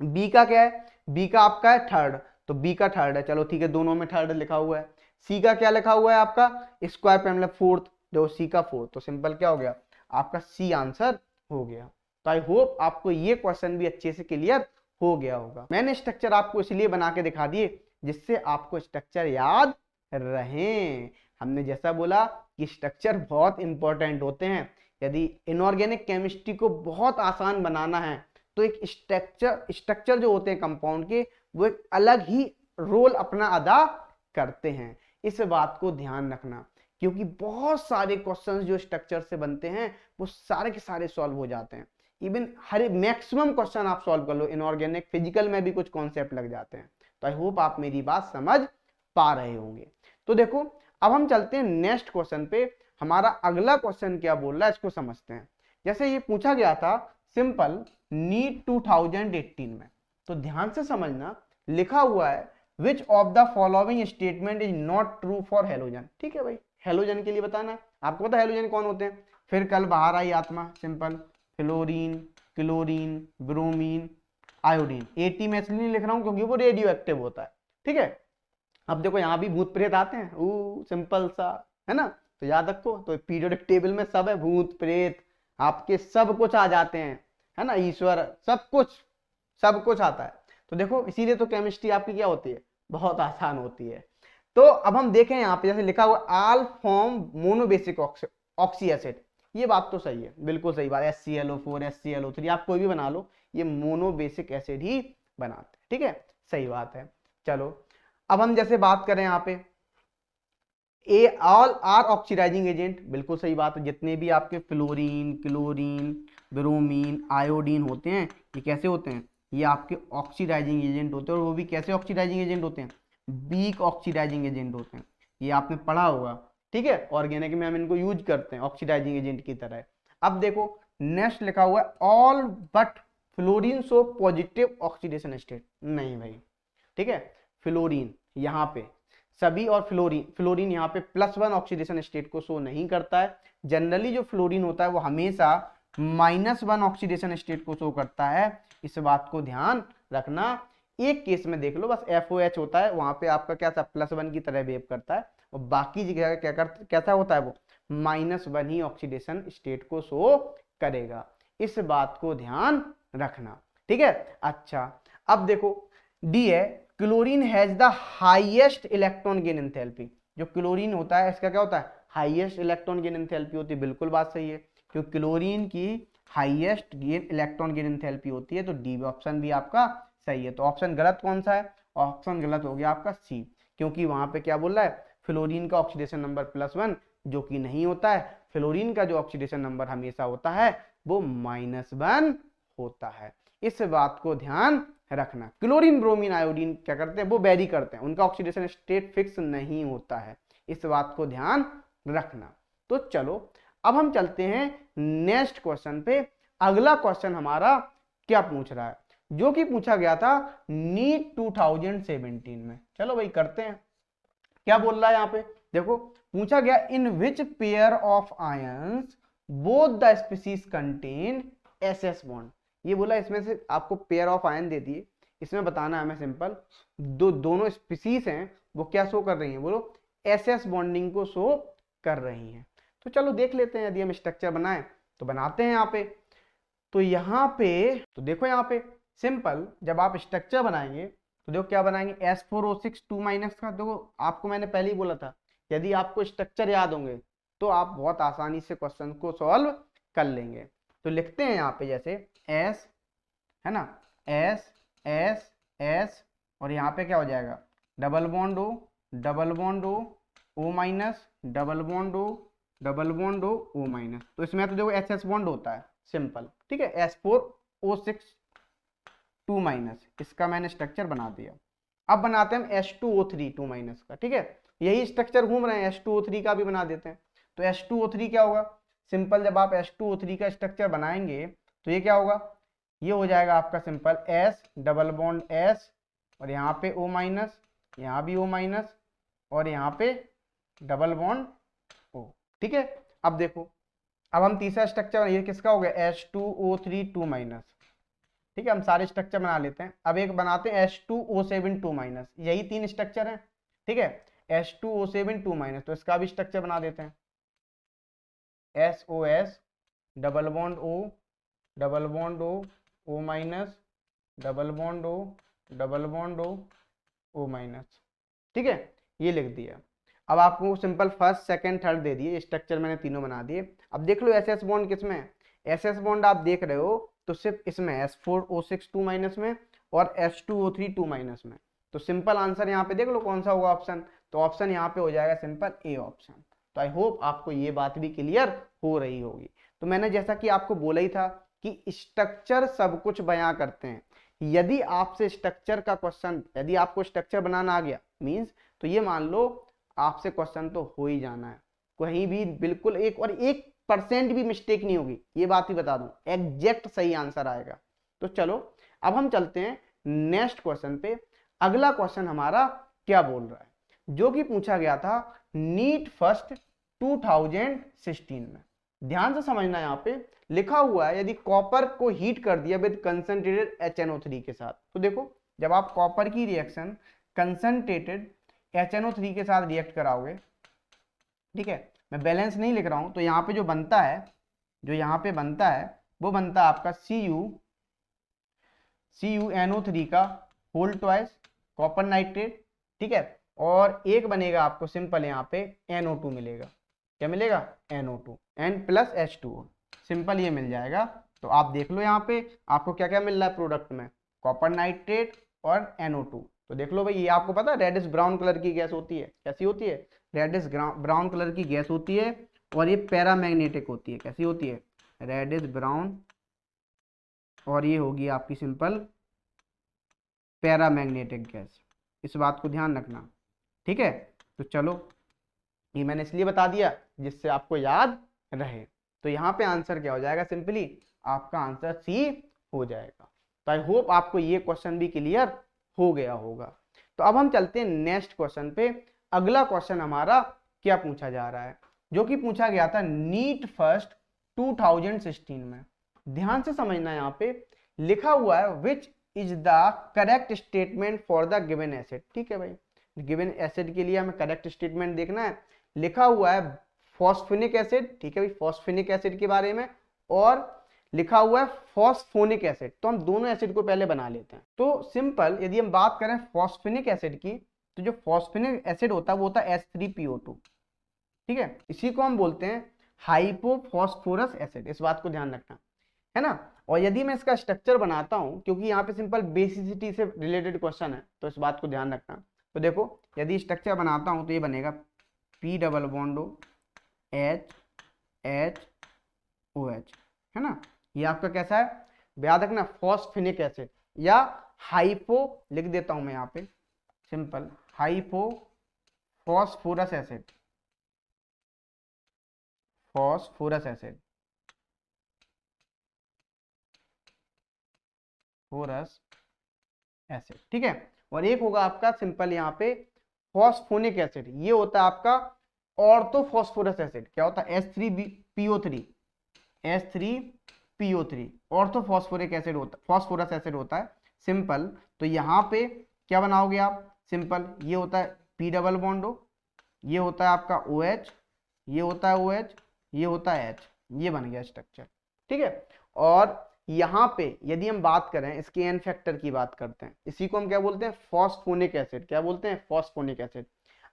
बी का क्या है, बी का आपका है थर्ड, तो बी का थर्ड है, चलो ठीक है, दोनों में थर्ड लिखा हुआ है। सी का क्या लिखा हुआ है आपका, स्क्वायर पे मतलब फोर्थ, जो सी का फोर्थ, तो सिंपल क्या हो गया आपका सी आंसर हो गया। तो आई होप आपको ये क्वेश्चन भी अच्छे से क्लियर हो गया होगा। मैंने स्ट्रक्चर आपको इसलिए बना के दिखा दिए जिससे आपको स्ट्रक्चर याद रहे। हमने जैसा बोला कि स्ट्रक्चर बहुत इंपॉर्टेंट होते हैं। यदि इनऑर्गेनिक केमिस्ट्री को बहुत आसान बनाना है तो एक स्ट्रक्चर जो होते हैं कंपाउंड के, वो एक अलग ही रोल अपना अदा करते हैं। इस बात को ध्यान रखना, क्योंकि बहुत सारे क्वेश्चंस जो स्ट्रक्चर से बनते हैं वो सारे के सारे सॉल्व हो जाते हैं। इवन हर मैक्सिमम क्वेश्चन आप सॉल्व कर लो, इनऑर्गेनिक फिजिकल में भी कुछ कॉन्सेप्ट लग जाते हैं। तो आई होप आप मेरी बात समझ पा रहे होंगे। तो देखो अब हम चलते हैं नेक्स्ट क्वेश्चन पे। हमारा अगला क्वेश्चन क्या बोल रहा है इसको समझते हैं। जैसे ये पूछा गया था सिंपल नीट 2018 में, तो ध्यान से समझना, लिखा हुआ है विच of the following statement is not true for halogen. ठीक है भाई, हेलोजन के लिए बताना है। आपको पता है हेलोजन कौन होते हैं, फिर कल बाहर आई आत्मा, simple fluorine, chlorine, bromine, iodine. 80 में इसलिए नहीं लिख रहा हूं क्योंकि वो रेडियो एक्टिव होता है। ठीक है, अब देखो यहाँ भी भूत प्रेत आते हैं, सिंपल सा है ना, तो याद रखो। तो पीरियोडिक टेबल में सब है, भूत प्रेत आपके सब कुछ आ जाते हैं, है ना, ईश्वर, सब कुछ आता है। तो देखो इसीलिए तो केमिस्ट्री आपकी क्या होती है, बहुत आसान होती है। तो अब हम देखें यहाँ पे जैसे लिखा हुआ all form monobasic oxy acid, ये बात तो सही है, बिल्कुल सही बात। HClO4 HClO3 आप कोई भी बना लो, ये मोनोबेसिक एसिड ही बनाते हैं, ठीक है, सही बात है। चलो अब हम जैसे बात करें यहाँ पे ए ऑल आर ऑक्सीडाइजिंग एजेंट, बिल्कुल सही बात है। जितने भी आपके फ्लोरीन, क्लोरीन, ब्रोमीन, आयोडीन होते हैं, ये कैसे होते हैं, ये आपके ऑक्सीडाइजिंग एजेंट होते हैं। और वो भी कैसे ऑक्सीडाइजिंग एजेंट होते हैं, वीक ऑक्सीडाइजिंग एजेंट होते हैं। ये आपने पढ़ा होगा, ठीक है, ऑर्गेनिक में हम इनको यूज करते हैं ऑक्सीडाइजिंग एजेंट की तरह। अब देखो नेक्स्ट लिखा हुआ है all but fluorine show positive oxidation state, नहीं भाई, ठीक है, फ्लोरीन यहाँ पे सभी, और फ्लोरीन यहाँ पे +1 ऑक्सीडेशन स्टेट को शो नहीं करता है। जनरली जो फ्लोरीन होता है वो हमेशा -1 ऑक्सीडेशन स्टेट को शो करता है, इस बात को ध्यान रखना। एक केस में देख लो बस, FOH होता है, वहां पे आपका क्या था, +1 की तरह बिहेव करता है, और बाकी जगह कैसा होता है, वो -1 ही ऑक्सीडेशन स्टेट को शो करेगा, इस बात को ध्यान रखना, ठीक है। अच्छा अब देखो डी है, chlorine has the highest electron gain enthalpy. जो क्लोरीन होता है इसका क्या होता है, हाईएस्ट इलेक्ट्रॉन गेन एंथैल्पी होती है, बिल्कुल बात सही है, क्योंकि क्लोरीन की हाईएस्ट इलेक्ट्रॉन गेन एंथैल्पी होती है, तो डी ऑप्शन भी आपका सही है। तो ऑप्शन गलत कौन सा है, ऑप्शन गलत हो गया आपका सी, क्योंकि वहां पे क्या बोल रहा है, फ्लोरीन का ऑक्सीडेशन नंबर +1, जो कि नहीं होता है। फ्लोरीन का जो ऑक्सीडेशन नंबर हमेशा होता है वो -1 होता है, इस बात को ध्यान रखना। क्लोरीन, ब्रोमीन, आयोडीन क्या करते हैं, वो वेरी करते हैं, उनका ऑक्सीडेशन स्टेट फिक्स नहीं होता है, इस बात को ध्यान रखना। तो चलो अब हम चलते हैं नेक्स्ट क्वेश्चन पे। अगला क्वेश्चन हमारा क्या पूछ रहा है, जो कि पूछा गया था नीट 2017 में। चलो भाई करते हैं, क्या बोल रहा है यहाँ पे, देखो पूछा गया in which pair of ions both the species contain SS bond. ये बोला इसमें से आपको पेयर ऑफ आयन दे दिए, इसमें बताना है हमें सिंपल, दोनों स्पीसीज हैं वो क्या शो कर रही हैं, बोलो SS बॉन्डिंग को शो कर रही हैं। तो चलो देख लेते हैं, यदि हम स्ट्रक्चर बनाएं तो बनाते हैं यहाँ पे। तो यहाँ पे तो देखो यहाँ पे सिंपल, जब आप स्ट्रक्चर बनाएंगे तो देखो क्या बनाएंगे, S4O6 2- का। देखो आपको मैंने पहले ही बोला था, यदि आपको स्ट्रक्चर याद होंगे तो आप बहुत आसानी से क्वेश्चन को सॉल्व कर लेंगे। तो लिखते हैं यहाँ पे जैसे S है ना, S S S, और यहाँ पे क्या हो जाएगा, double bond O, double bond O, O-, double bond O, double bond O, O-। तो इसमें तो देखो SS बॉन्ड होता है सिंपल, ठीक है, S4O6 2-, इसका मैंने स्ट्रक्चर बना दिया। अब बनाते हैं हम H2O3 2- का, ठीक है, यही स्ट्रक्चर घूम रहे हैं, H2O3 का भी बना देते हैं। तो H2O3 क्या होगा, सिंपल जब आप H2O3 का स्ट्रक्चर बनाएंगे तो ये क्या होगा, ये हो जाएगा आपका simple S double bond S, और यहाँ पे O-, यहाँ भी O-, और यहाँ पे डबल बॉन्ड O, ठीक है। अब देखो अब हम तीसरा स्ट्रक्चर, ये किसका हो गया, H2O3 2-, ठीक है, हम सारे स्ट्रक्चर बना लेते हैं। अब एक बनाते हैं H2O7 2-, यही 3 स्ट्रक्चर हैं, ठीक है, H2O7 2-, तो इसका भी स्ट्रक्चर बना देते हैं, SOS double bond O, double bond O, O-, double bond O, double bond O, O-, ठीक है, ये लिख दिया। अब आपको सिंपल फर्स्ट सेकंड थर्ड दे दिए, स्ट्रक्चर मैंने तीनों बना दिए। अब देख लो SS बॉन्ड किसमें है, SS बॉन्ड आप देख रहे हो तो सिर्फ इसमें S4O6 2- में और H2O3 2- में। तो सिंपल आंसर यहाँ पे देख लो कौन सा होगा ऑप्शन, तो ऑप्शन यहाँ पे हो जाएगा सिंपल A ऑप्शन। तो आई होप आपको ये बात भी क्लियर हो रही होगी। तो मैंने जैसा कि आपको बोला ही था कि स्ट्रक्चर सब कुछ बयां करते हैं। यदि आपसे स्ट्रक्चर का क्वेश्चन, यदि आपको स्ट्रक्चर बनाना आ गया मीन्स, तो ये मान लो आपसे क्वेश्चन तो हो ही जाना है, कहीं भी बिल्कुल 1% भी मिस्टेक नहीं होगी, ये बात ही बता दूं, एग्जैक्ट सही आंसर आएगा। तो चलो अब हम चलते हैं नेक्स्ट क्वेश्चन पे। अगला क्वेश्चन हमारा क्या बोल रहा है, जो कि पूछा गया था नीट फर्स्ट 2016 में। ध्यान से समझना, यहाँ पे लिखा हुआ है यदि कॉपर को हीट कर दिया विद कंसंट्रेटेड HNO3 के साथ। तो देखो जब आप कॉपर की रिएक्शन कंसंट्रेटेड HNO3 के साथ रिएक्ट कराओगे, ठीक है, मैं बैलेंस नहीं लिख रहा हूं, तो यहाँ पे जो बनता है, जो यहाँ पे बनता है वो बनता है आपका CuNO3 का होल ट्वाइस कॉपर नाइट्रेट ठीक है, और एक बनेगा आपको सिंपल यहाँ पे NO2 मिलेगा। क्या मिलेगा? NO2, N+H2O, सिंपल ये मिल जाएगा। तो आप देख लो यहाँ पे आपको क्या क्या मिल रहा है प्रोडक्ट में, कॉपर नाइट्रेट और NO2। तो देख लो भाई, ये आपको पता है रेडिश ब्राउन कलर की गैस होती है। कैसी होती है? रेडिश ब्राउन कलर की गैस होती है, और ये पैरामैग्नेटिक होती है। कैसी होती है? रेडिश ब्राउन, और ये होगी आपकी सिंपल पैरामैग्नेटिक गैस। इस बात को ध्यान रखना, ठीक है। तो चलो, ये मैंने इसलिए बता दिया जिससे आपको याद रहे। तो यहाँ पे आंसर क्या हो जाएगा? सिंपली आपका आंसर सी हो जाएगा। तो आई होप आपको ये क्वेश्चन भी क्लियर हो गया होगा। तो अब हम चलते हैं नेक्स्ट क्वेश्चन पे। अगला क्वेश्चन हमारा क्या पूछा जा रहा है, जो कि पूछा गया था नीट फर्स्ट 2016 में। ध्यान से समझना, यहाँ पे लिखा हुआ है which is the correct statement for the given acid. ठीक है भाई, गिवन एसिड के लिए हमें करेक्ट स्टेटमेंट देखना है। लिखा हुआ है फॉस्फेनिक एसिड, ठीक है भाई, फॉस्फेनिक एसिड के बारे में, और लिखा हुआ है फॉस्फोनिक एसिड। तो हम दोनों एसिड को पहले बना लेते हैं। तो सिंपल यदि हम बात करें फॉस्फेनिक एसिड की, तो जो फॉस्फेनिक एसिड होता है वो होता है H3PO2, ठीक है। इसी को हम बोलते हैं हाइपोफॉस्फोरस एसिड। इस बात को ध्यान रखना है ना। और यदि मैं इसका स्ट्रक्चर बनाता हूं, क्योंकि यहाँ पे सिंपल बेसिसिटी से रिलेटेड क्वेश्चन है, तो इस बात को ध्यान रखना। तो देखो, यदि स्ट्रक्चर बनाता हूं तो ये बनेगा P double bond H H OH, है ना। ये आपका कैसा है? याद रखना, फॉस्फेनिक एसिड, या हाइपो लिख देता हूं मैं यहाँ पे simple hypophosphorous acid, phosphorous acid, forces acid, ठीक है। और एक होगा आपका सिंपल यहाँ पे फॉस्फोनिक एसिड, ये होता है आपका ऑर्थोफॉस्फोरस एसिड। क्या होता है? H3PO3, H3PO3 ऑर्थोफॉस्फोरिक एसिड होता, फॉस्फोरस एसिड होता है सिंपल। तो यहाँ पे क्या बनाओगे आप? सिंपल ये होता है P डबल बॉन्ड O, ये होता है आपका OH, ये होता है OH, ये होता है H, ये बन गया स्ट्रक्चर, ठीक है। और यहाँ पे यदि हम बात करें इसके एन फैक्टर की बात करते हैं, इसी को हम क्या बोलते हैं? Phosphonic acid. क्या बोलते हैं? Phosphonic acid.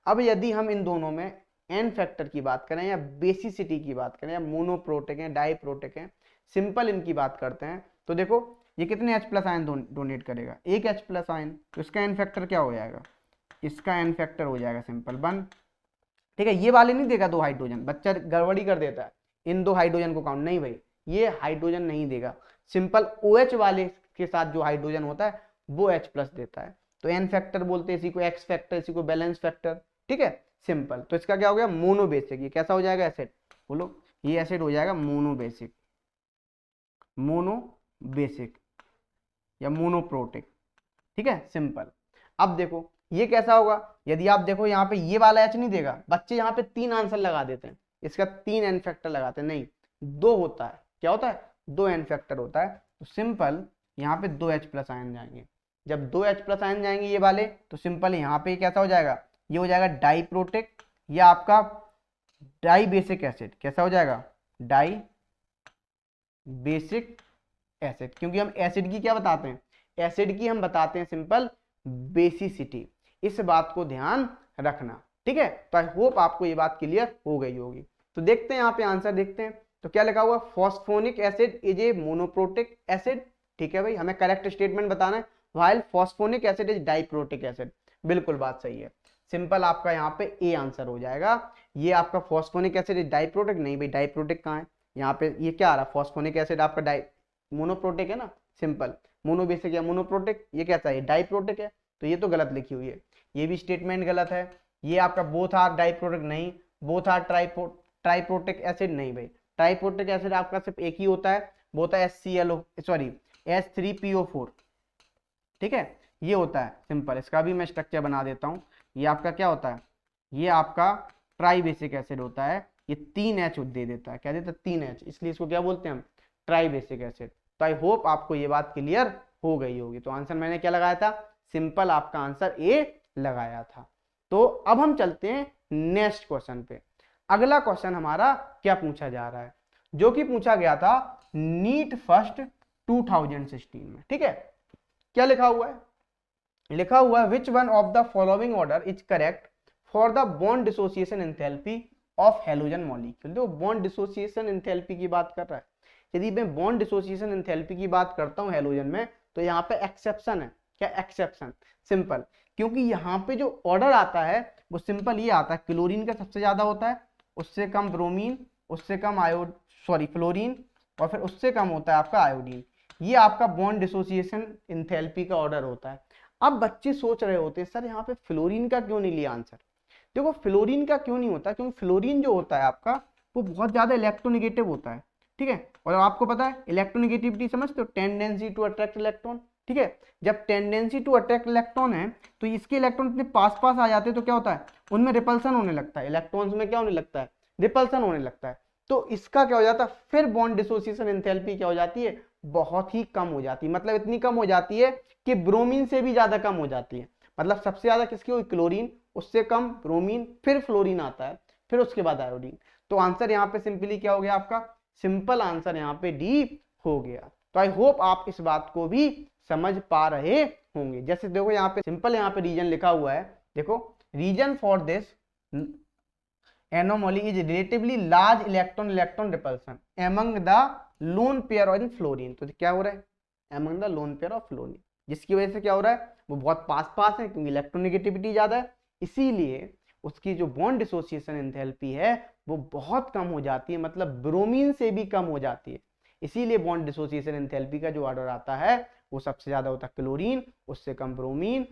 अब यदि हम इन दोनों में एन फैक्टर की बात करें, या बेसिसिटी की बात करें, या मोनोप्रोटिक है, डाईप्रोटिक है, सिंपल इनकी बात करते हैं, तो देखो ये कितने H+ आयन डोनेट करेगा? एक H+ आयन। तो इसका एन फैक्टर क्या हो जाएगा? इसका एन फैक्टर हो जाएगा सिंपल 1, ठीक है। ये वाले नहीं देगा 2 हाइड्रोजन, बच्चा गड़बड़ी कर देता है, इन 2 हाइड्रोजन को काउंट नहीं भाई, ये हाइड्रोजन नहीं देगा। सिंपल OH वाले के साथ जो हाइड्रोजन होता है वो H+ देता है। तो एन फैक्टर बोलते हैं इसी को, एक्स फैक्टर इसी को बैलेंस फैक्टर, ठीक है सिंपल। तो इसका क्या हो गया? मोनोबेसिक। ये कैसा हो जाएगा? एसिड। बोलो, ये एसिड हो जाएगा मोनोबेसिक, मोनोबेसिक या मोनोप्रोटिक, ठीक है सिंपल। अब देखो ये कैसा होगा? यदि आप देखो यहाँ पे ये वाला H नहीं देगा, बच्चे यहाँ पे 3 आंसर लगा देते हैं, इसका 3 एन फैक्टर लगाते हैं, नहीं 2 होता है। क्या होता है? 2 एन फैक्टर होता है। तो सिंपल यहाँ पे 2 H+ आयन जाएंगे। जब 2 H+ आयन जाएंगे ये वाले, तो सिंपल यहाँ पे कैसा हो जाएगा? ये हो जाएगा डाईप्रोटिक, या आपका डाई बेसिक एसिड। कैसा हो जाएगा? Di basic acid. क्योंकि हम एसिड की क्या बताते हैं? एसिड की हम बताते हैं सिंपल बेसिसिटी। इस बात को ध्यान रखना, ठीक है। तो आई होप आपको ये बात क्लियर हो गई होगी। तो देखते हैं यहाँ पे आंसर देखते हैं। तो क्या लिखा हुआ? Phosphonic acid is a monoprotic acid, ठीक है भाई, हमें करेक्ट स्टेटमेंट बताना है। While phosphonic acid is diprotic acid, बिल्कुल बात सही है। सिंपल आपका यहाँ पे ए आंसर हो जाएगा। ये आपका फॉस्फोनिक एसिड इज डाईप्रोटिक, नहीं भाई डाईप्रोटिक कहाँ है? यहाँ पे ये क्या आ रहा है? फॉस्फोनिक एसिड आपका डाई मोनोप्रोटिक है ना, सिंपल। मोनोबेसिक या मोनोप्रोटिक, ये कैसा है? डाईप्रोटिक है। तो ये तो गलत लिखी हुई है, ये भी स्टेटमेंट गलत है। ये आपका बोथ आर डाईप्रोटिक, नहीं। बोथ आर ट्राइप्रोटिक एसिड, नहीं भाई। ट्राइप्रोटिक एसिड आपका सिर्फ एक ही होता है, वो होता है H3PO4, ठीक है, ये होता है सिंपल। इसका भी मैं स्ट्रक्चर बना देता हूँ। ये आपका क्या होता है? ये आपका ट्राई बेसिक एसिड होता है। ये 3 H दे देता है। क्या देता है? 3 H, इसलिए इसको क्या बोलते हैं हम? Try basic acid. तो आई होप आपको ये बात क्लियर हो गई होगी। तो आंसर मैंने क्या लगाया था? सिंपल आपका आंसर ए लगाया था। तो अब हम चलते हैं नेक्स्ट क्वेश्चन पे। अगला क्वेश्चन हमारा क्या पूछा जा रहा है, जो कि पूछा गया था नीट फर्स्ट 2016 में, ठीक है। क्या लिखा हुआ है? लिखा हुआ है which one of the following order is correct for the bond dissociation enthalpy of halogen molecule. देखो बॉन्ड डिसोसिएशन एंथैल्पी की बात कर रहा है। यदि मैं बॉन्ड डिसोसिएशन एंथैल्पी की बात करता हूँ हैलोजन में, तो यहाँ पे एक्सेप्शन है। क्या एक्सेप्शन? सिंपल, क्योंकि यहाँ पे जो ऑर्डर आता है वो सिंपल ये आता है, क्लोरीन का सबसे ज्यादा होता है, उससे कम ब्रोमीन, उससे कम फ्लोरीन, और फिर उससे कम होता है आपका आयोडीन। ये आपका बॉन्ड डिसोसिएशन एंथैल्पी का ऑर्डर होता है। अब बच्चे सोच रहे होते हैं सर यहाँ पे फ्लोरीन का क्यों नहीं लिया आंसर। देखो फ्लोरीन का क्यों नहीं होता, क्योंकि फ्लोरीन जो होता है आपका वो बहुत ज्यादा इलेक्ट्रोनेगेटिव होता है, ठीक है। और आपको पता है इलेक्ट्रोनेगेटिविटी समझते हो, टेंडेंसी टू अट्रैक्ट इलेक्ट्रॉन, ठीक है। जब टेंडेंसी टू अट्रैक्ट इलेक्ट्रॉन है तो इसके इलेक्ट्रॉन इतने पास पास आ जाते हैं तो क्या होता है, उनमें रिपल्सन होने लगता है, इलेक्ट्रॉन्स में क्या होने लगता है, रिपल्सन होने लगता है। तो इसका क्या हो जाता है, फिर बॉन्ड डिसोसिएशन एंथैल्पी क्या हो जाती है, बहुत ही कम हो जाती है। मतलब इतनी कम हो जाती है कि ब्रोमीन से भी ज्यादा कम हो जाती है। मतलब सबसे ज्यादा किसकी हुई, क्लोरीन, उससे कम ब्रोमीन, फिर फ्लोरीन आता है, फिर उसके बाद आयोडीन। तो आंसर यहाँ पे सिंपली क्या हो गया आपका, सिंपल आंसर यहाँ पे डी हो गया। तो आई होप आप इस बात को भी समझ पा रहे होंगे। जैसे देखो यहाँ पे सिंपल यहाँ पे रीजन लिखा हुआ है, देखो reason for this anomaly is relatively large electron repulsion among the lone pair in fluorine। तो क्या हो रहा है, among the lone pair of fluorine, जिसकी वजह से क्या हो रहा है, वो बहुत पास पास है क्योंकि इलेक्ट्रोनेगेटिविटी ज्यादा है, इसीलिए उसकी जो बॉन्ड डिसोसिएशन एंथैल्पी है वो बहुत कम हो जाती है, मतलब ब्रोमीन से भी कम हो जाती है। इसीलिए बॉन्ड डिसोसिएशन एंथैल्पी का जो ऑर्डर आता है वो सबसे ज्यादा होता है क्लोरीन, उससे कम ब्रोमीन,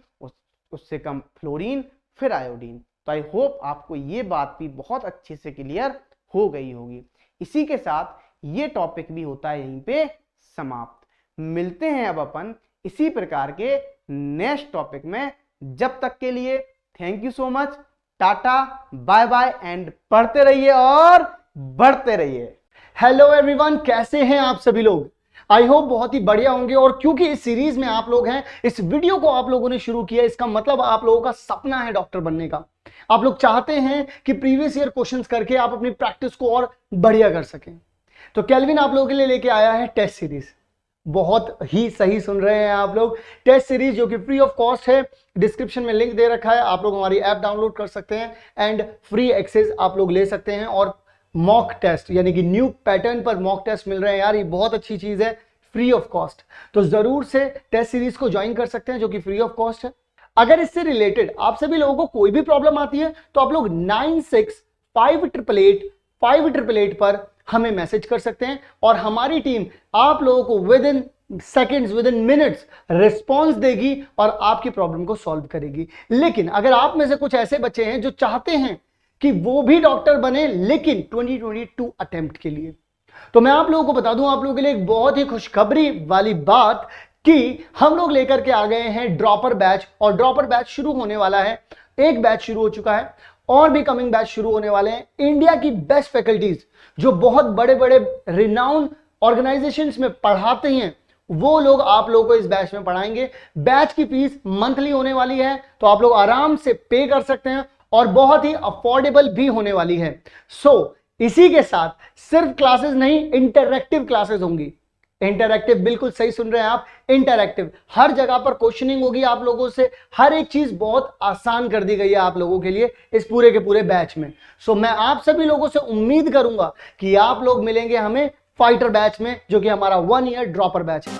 उससे कम फ्लोरीन, फिर आयोडीन। तो आई होप आपको ये बात भी बहुत अच्छे से क्लियर हो गई होगी। इसी के साथ ये टॉपिक भी होता है यहीं पे समाप्त। मिलते हैं अब अपन इसी प्रकार के नेक्स्ट टॉपिक में। जब तक के लिए thank you so much, tata bye bye and पढ़ते रहिए और बढ़ते रहिए। हेलो एवरीवन, कैसे हैं आप सभी लोग? आई होप बहुत ही बढ़िया होंगे। और क्योंकि इस सीरीज में आप लोग हैं, इस वीडियो को आप लोगों ने शुरू किया, इसका मतलब आप लोगों का सपना है डॉक्टर बनने का। आप लोग चाहते हैं कि प्रीवियस ईयर क्वेश्चंस करके आप अपनी प्रैक्टिस को और बढ़िया कर सकें। तो केल्विन आप लोगों के लिए लेके आया है टेस्ट सीरीज। बहुत ही सही सुन रहे हैं आप लोग, टेस्ट सीरीज जो कि फ्री ऑफ कॉस्ट है। डिस्क्रिप्शन में लिंक दे रखा है, आप लोग हमारी ऐप डाउनलोड कर सकते हैं एंड फ्री एक्सेस आप लोग ले सकते हैं। और मॉक टेस्ट यानी कि न्यू पैटर्न पर मॉक टेस्ट मिल रहे हैं यार, ये बहुत अच्छी चीज है, फ्री ऑफ कॉस्ट। तो जरूर से टेस्ट सीरीज को ज्वाइन कर सकते हैं जो कि फ्री ऑफ कॉस्ट है। अगर इससे रिलेटेड आप सभी लोगों को कोई भी प्रॉब्लम आती है तो आप लोग 9658885888 पर हमें मैसेज कर सकते हैं और हमारी टीम आप लोगों को with in seconds, with in minutes response देगी और आपकी प्रॉब्लम को सॉल्व करेगी। लेकिन अगर आप में से कुछ ऐसे बच्चे हैं जो चाहते हैं कि वो भी डॉक्टर बने लेकिन 2022 अटेम्प्ट के लिए, तो मैं आप लोगों को बता दूं, आप लोगों के लिए एक बहुत ही खुशखबरी वाली बात कि हम लोग लेकर के आ गए हैं ड्रॉपर बैच। और ड्रॉपर बैच शुरू होने वाला है, एक बैच शुरू हो चुका है और भी कमिंग बैच शुरू होने वाले हैं। इंडिया की बेस्ट फैकल्टीज जो बहुत बड़े बड़े रिनाउंड ऑर्गेनाइजेशंस में पढ़ाते हैं, वो लोग आप लोगों को इस बैच में पढ़ाएंगे। बैच की फीस मंथली होने वाली है, तो आप लोग आराम से पे कर सकते हैं और बहुत ही अफोर्डेबल भी होने वाली है। सो इसी के साथ सिर्फ क्लासेस नहीं, इंटरैक्टिव क्लासेस होंगी। इंटरैक्टिव, बिल्कुल सही सुन रहे हैं आप, इंटरैक्टिव। हर जगह पर क्वेश्चनिंग होगी आप लोगों से, हर एक चीज बहुत आसान कर दी गई है आप लोगों के लिए इस पूरे के पूरे बैच में। सो मैं आप सभी लोगों से उम्मीद करूंगा कि आप लोग मिलेंगे हमें फाइटर बैच में, जो कि हमारा 1 ईयर ड्रॉपर बैच है।